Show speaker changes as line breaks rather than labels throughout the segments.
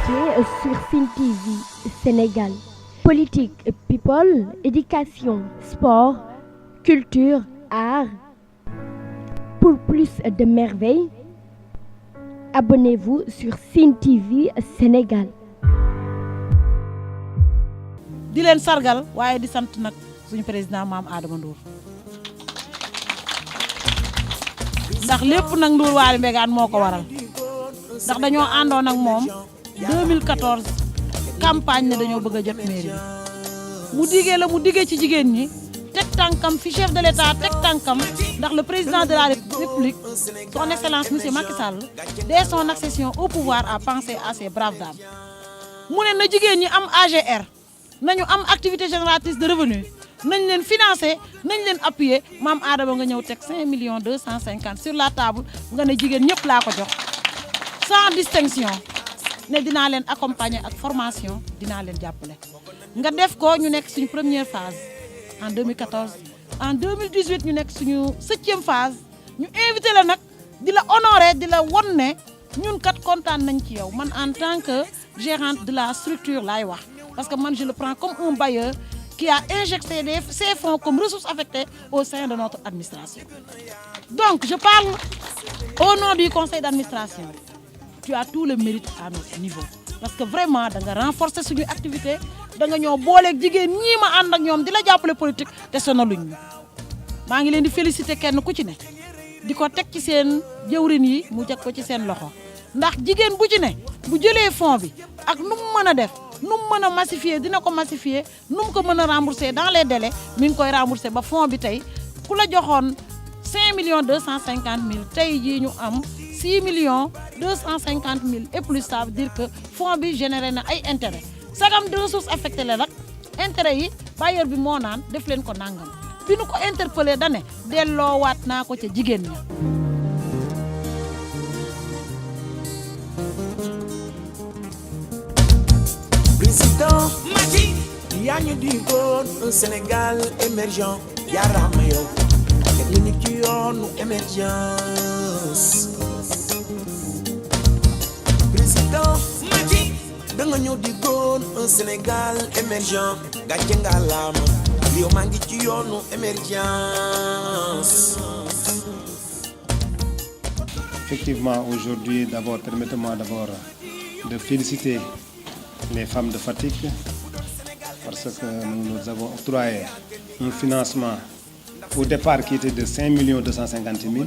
l'actualité sur Sen TV Sénégal. Politique, people, éducation, sport, culture, art. Pour plus de merveilles, abonnez-vous sur Sen TV Sénégal.
di leen sargal waaye di sant nag suñu président Mame Adama Ndour ndax lépp nag Ndour Waly Mbégane moo ko waral ndax dañoo àndoon ak moom 2014 campagne ne dañoo bëgg a jot mairie bi mu diggee ci jigéen ñi teg tànkam fi chef de l'État teg tànkam ndax le président de la République son excellence monsieur Macky Sall dès son accession au pouvoir a pensé à ces braves dames mu ne na jigéen ñi am AGR nañu am activité génératrice de revenus nañ leen financer nañ leen appuyer Mame Adama nga ñëw teg 5 250 sur la table nga ne jigéen ñëpp laa ko jox sans distinction ne dinaa leen accompagner ak formation dinaa leen jàppale nga def ko ñu nekk suñu première phase en 2014 en 2018 ñu nekk suñu 7e phase ñu invité la nag di la honorer di la won ne ñun kat kontaan nañ ci yow man en tant que gérante de la structure laay wax parce que man je le prends comme un bailleur qui a injecté ses fonds comme ressources affectées au sein de notre administration. Donc je parle au nom du conseil d'administration. Tu as tout le mérite à notre niveau parce que vraiment da nga renforcer suñu activité da nga ñoo booleeg jigéen ñii ma ànd ak ñoom di la jàppale politique te sonaluñ ñu maa ngi leen di féliciter kenn ku ci ne di ko teg ci seen jëwrin yi mu jag ko ci seen loxo ndax jigéen bu ci ne bu jëlee fond bi ak nu mu mën a def nu mu mën a massifier dina ko massifier nu mu ko mën a rembourser dans les délais mi ngi koy rembourser ba fond bi tey ku la joxoon 5 250 000 tey jii ñu am 6 250 000 et plus ça veut dire que fonds bi généré na ay intérêt sagam de ressources affectées la nag intérêt yi bailleur bi moo naan def leen ko nangam bi nu ko interpellé dane delloowaat naa ko ca jigéen ña.
Président Macky yaa ñu digoon un Sénégal émergent jaaraama yow teg ñu ci yoonu émergence. Président Macky da nga ñu digoon un Sénégal émergent gàcce nga laama yow maa ngi ci yoonu émergence.
Effectivement, aujourd'hui, d'abord, permettez-moi d'abord de féliciter les femmes de Fatick parce que nous avons octroyé un financement au départ qui était de 5 250 000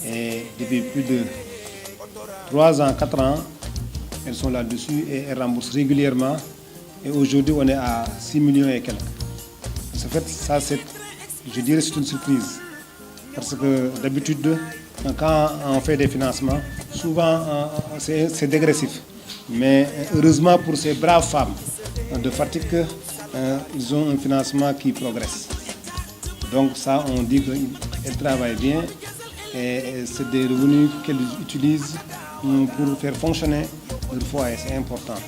et depuis plus de 3 ans, 4 ans, elles sont là-dessus et elles remboursent régulièrement et aujourd'hui on est à 6 millions et quelques. En fait, ça je dirais c'est une surprise parce que d'habitude quand on fait des financements, souvent c'est dégressif. Mais heureusement pour ces braves femmes de Fatick, ils ont un financement qui progresse. Donc ça, on dit qu'elles travaillent bien et c'est des revenus qu'elles utilisent pour faire fonctionner leur foyer, c'est important.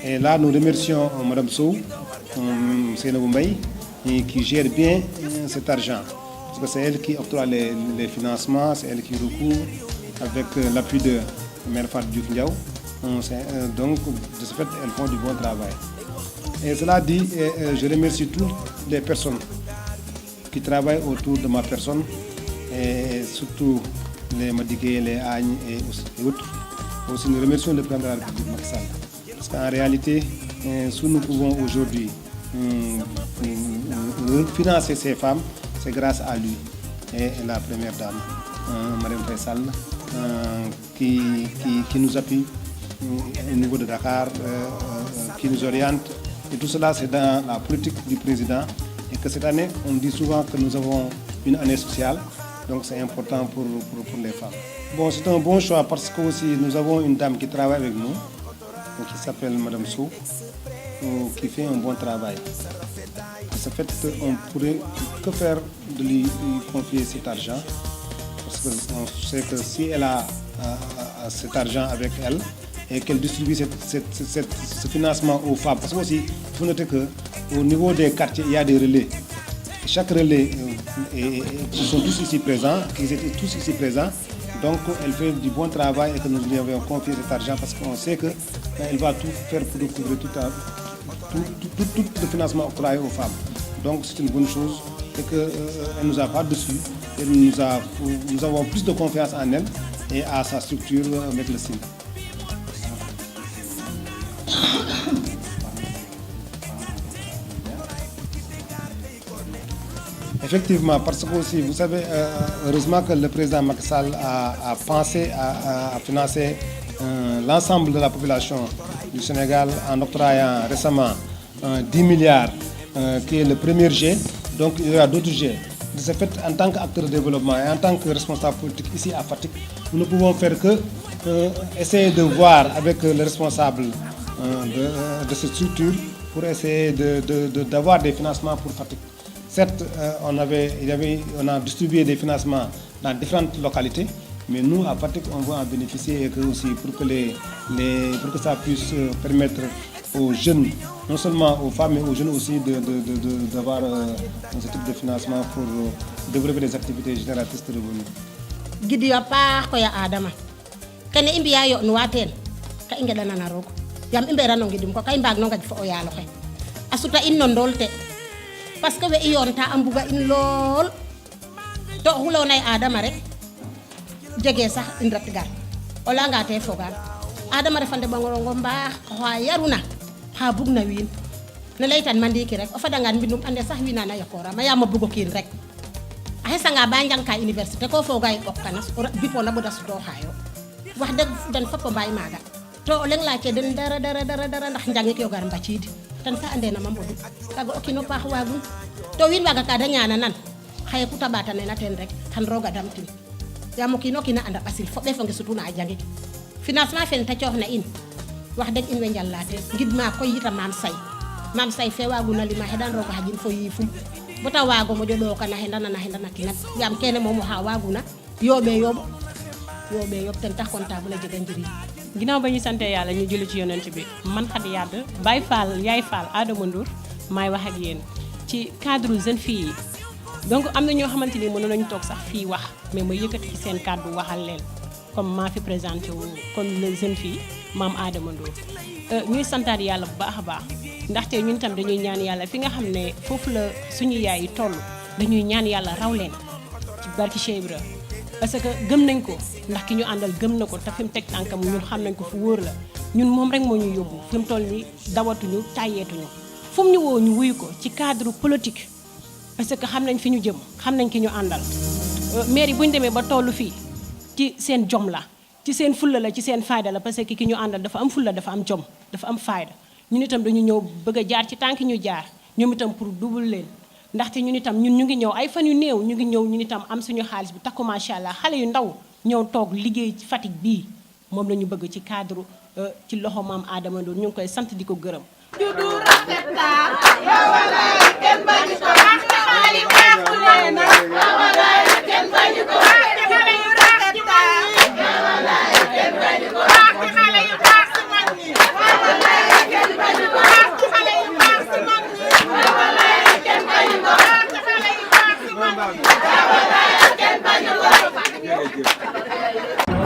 Et là, nous remercions Mme Sow, Seynabou Mbaye, qui gère bien cet argent. Parce que c'est elle qui octroie les financements, c'est elle qui recourt avec l'appui de Mère Fatou Diouf Ndiaw. Donc, de ce fait, elles font du bon travail. Et cela dit, je remercie toutes les personnes qui travaillent autour de ma personne, et surtout les Madické, les Agne et autres. Aussi, nous remercions le président de la République, Macky Sall. Parce qu'en réalité, si nous pouvons aujourd'hui financer ces femmes, c'est grâce à lui et la première dame, Marième Faye Sall, qui nous appuie au niveau de Dakar, qui nous oriente. Et tout cela, c'est dans la politique du président. Et que cette année, on dit souvent que nous avons une année sociale. Donc c'est important pour les femmes. Bon, c'est un bon choix parce que aussi nous avons une dame qui travaille avec nous, qui s'appelle Mme Sow, qui fait un bon travail. De ce fait, on pourrait que faire de lui confier cet argent. Parce qu'on sait que si elle a cet argent avec elle, et qu'elle distribue ce financement aux femmes. Parce que aussi, il faut noter qu'au niveau des quartiers, il y a des relais. Chaque relais, ils sont tous ici présents, ils étaient tous ici présents, Donc elle fait du bon travail et que nous lui avons confié cet argent parce qu'on sait qu'elle va tout faire pour couvrir tout le financement octroyé aux femmes. Donc c'est une bonne chose et qu'elle ne nous a pas déçus. Nous avons plus de confiance en elle et à sa structure avec le SIN. Effectivement, parce que aussi, vous savez, heureusement que le président Macky Sall a pensé à financer l'ensemble de la population du Sénégal en octroyant récemment 10 milliards, qui est le premier jet. Donc il y aura d'autres jets. De ce fait, en tant qu'acteur de développement et en tant que responsable politique ici à Fatick, nous ne pouvons faire que essayer de voir avec les responsables de cette structure pour essayer d'avoir des financements pour Fatick. Certes, on a distribué des financements dans différentes localités, mais nous, à Fatick, on va en bénéficier et que aussi pour que ça puisse permettre aux jeunes, non seulement aux femmes, mais aux jeunes aussi d'avoir ce type de financement pour développer des activités génératrices de revenus.
Gidi yo paax ko ya Adama kene i mbiya yo nuwa teen ka i ngeɗanana roog yaam i mbera no ngidim ko ka i mbaag no ngaj fo o yaalo xe a suta in no ndool te parce que we i yoonta a mbuga in lool to oxu leyona ye Adama rek jege sax in ret gar o layanga te fogaan Adama refa ndeɓangorongo mbaax oxa yaruna xa bugna wiin ne leytan ma ndiiki rek o fadangaan mbindum ande sax wiin na yokoorama yaam a bugo kiin rek a xesanga ba njang ka université ko fooga ye ɓok kanas o bipona boda sutooxayo wax deg den fop o mbaay maaga to o leng laace den dara ndax njangik yo gar mbaciid ten fa ande nama mbodu kaaga o kiin o paax waagun to wiin waaga ka da ñaananan xaye ku ta ɓaata nena ten rek xan rooga damtin yaam o kiin a anda ɓasil fo ɓeefonge sutuna a jangik financement fen ta cooxna in wax deg in way njala teen ngidma koy yita Mame Say fe waaguna lima xeɗan rooga xaƴin fo yiifum bota waago moƴo ɗooka na xendana kinat yaam kene moom oxa waaguna yooɓe yooɓ ten tax comptable a jega njiriñ.
ginnaaw ba ñu sante yàlla ñu julli ci yonent bi man Khady Yade Baye Fall Yaay Fall Adama Ndour maay wax ak yéen ci cadre jeune fille yi donc am na ñoo xamante ni mënoon nañu toog sax fii wax mais ma yëkkati ci seen kàddu waxal leen comme maa fi présenté wu comme les jeunes filles maam Adama Ndour ñuy santaat yàlla bu baax a baax ndaxte ñun tam dañuy ñaan yàlla fi nga xam ne foofu la suñu yaay yi toll dañuy ñaan yàlla raw leen ci barki Cheikh Ibra parce que gëm nañ ko ndax ki ñu àndal gëm na ko te fi mu teg tànkam ñun xam nañ ko fu wóor la ñun moom rek moo ñu yóbbu fi mu toll ni dawatuñu tàyyeetuñu fu mu ñu woo ñu wuyu ko ci cadre politique parce que xam nañ fi ñu jëm xam nañ ki ñu àndal maire yi bu ñu demee ba tollu fii ci seen jom la ci seen fulla la ci seen fayda la parce que ki ñu àndal dafa am fulla dafa am jom dafa am fayda ñun itam dañu ñëw bëgg a jaar ci tànk ñu jaar ñoom itam pour double leen ndaxte ñun itam ñun ñu ngi ñëw ay fan yu néew ñu ngi ñëw ñun itam am suñu xaalis bu takku macha allah xale yu ndaw ñëw toog liggéey ci Fatick bii moom la ñu bëgg ci cadre ci loxo maam Adama Ndour ñu ngi koy sant di ko gërëm.
juddu rafetal yow walaay kenn bañu ko wax te xale yu baax leen na yow walaay kenn bañu ko wax te xale yu rafetal yow walaay kenn bañu ko wax te xale yu baax si mag ñi yow walaay kenn bañu ko wax te xale yu baax si mag ñi yow walaay kenn bañu ko wax te xale yu baax si mag ñi yow walaay kenn bañu ko.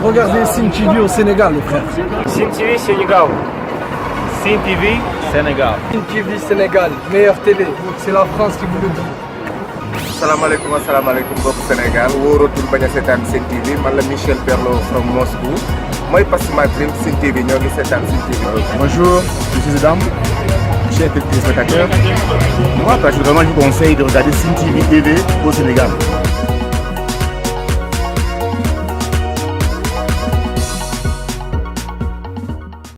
Regardez SIN TV au Sénégal, le frère.
SIN TV Sénégal. SIN TV Sénégal.
SIN TV Sénégal, meilleure télé. C'est la France qui vous le dit.
Assalamualaikum mbokk Sénégal wóoratul bañ a seetaan SIN TV man la Michel Perlo from Moscou mooy Pass My Dream SIN TV ñoo ngi seetaan SIN TV.
Bonjour, je suis Adam, chers téléspectateurs. Moi, personnellement, je vous conseille de regarder SIN TV au Sénégal.